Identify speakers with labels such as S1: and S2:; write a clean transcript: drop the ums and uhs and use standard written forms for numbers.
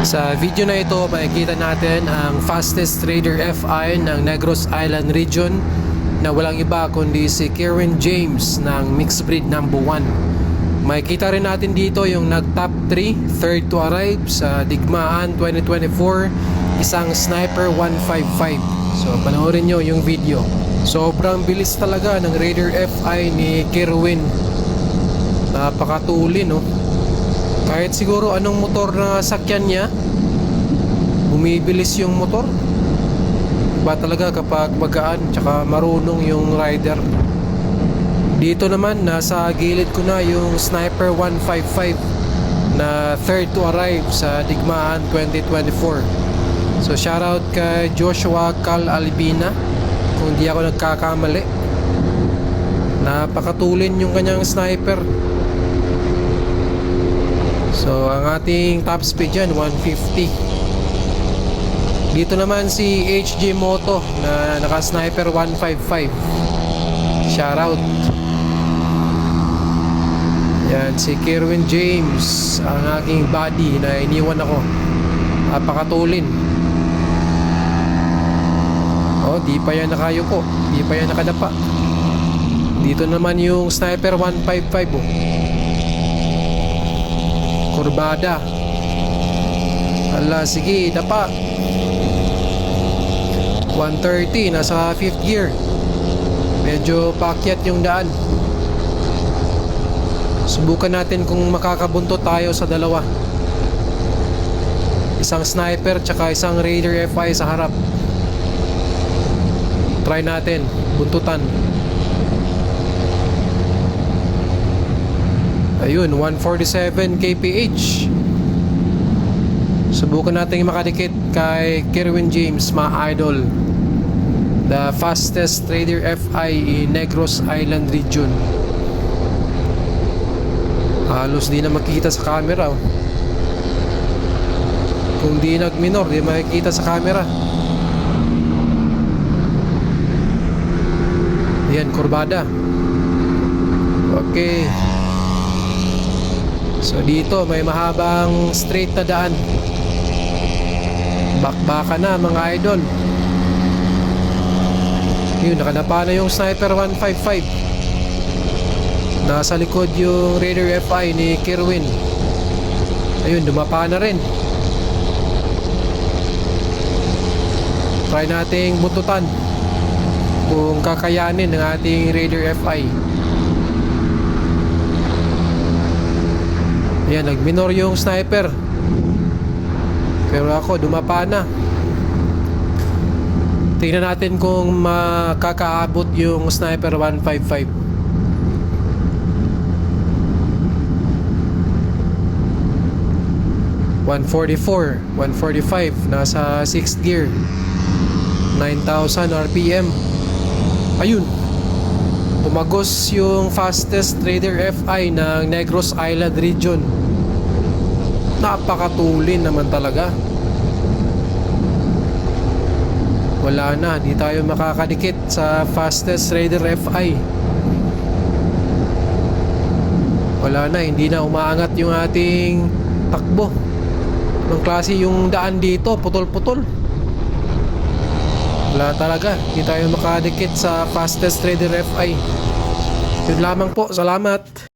S1: Sa video na ito, makikita natin ang fastest trader FI ng Negros Island region na walang iba kundi si Kerwin James ng Mixed Breed number 1. Makikita rin natin dito yung nag-top 3, third to arrive sa Digmaan 2024, isang Sniper 155. So panoorin nyo yung video. Sobrang bilis talaga ng Raider FI ni Kerwin. Napakatuli, no? Kahit siguro anong motor na sakyan niya, bumibilis yung motor. Iba talaga kapag magaan tsaka marunong yung rider. Dito naman nasa gilid ko na yung Sniper 155 na third to arrive sa Digmaan 2024. So shoutout kay Joshua Cal Albina, kung di ako nagkakamali. Napakatulin yung kanyang sniper. So ang ating top speed dyan 150. Dito naman si HG Moto na naka Sniper 155. Shoutout. Yan si Kerwin James, ang aking buddy na iniwan ako. Napakatulin. Oh, di pa yan nakayuko, di pa yan nakadapa. Dito naman yung Sniper 155, oh. Kurbada. Ala, sige, dapa. 130, nasa 5th gear. Medyo paakyat yung daan. Subukan natin kung makakabuntot tayo sa dalawa. Isang sniper tsaka isang Raider FI sa harap. Try natin, buntutan. Ayun, 147 kph. Subukan natin makadikit kay Kerwin James, my idol, the fastest trader FI in Negros Island region. Halos di na makikita sa camera, oh. Kung di nag-minor, di makikita sa camera. Ayan, kurbada. Okay. So dito may mahabang straight na daan. Bakbaka na mga idol. Yun, nakadapa na yung Sniper 155. Nasa likod yung Raider FI ni Kerwin. Ayun, dumapa na rin. Try nating buntutan kung kakayanin ng ating Raider FI. Ayan, nag-minor yung sniper. Pero ako, dumapa na. Tingnan natin kung makakaabot yung Sniper 155. $144, 145, nasa 6th gear, 9,000 RPM. Ayun, tumagos yung fastest trader FI ng Negros Island region. Napakatulin naman talaga. Wala na, di tayo makakadikit sa fastest trader FI. Wala na, hindi na umaangat yung ating takbo. Anong klase yung daan dito, putol-putol. Wala talaga, di tayo makadikit sa fastest trader FI. Yun lamang po, salamat.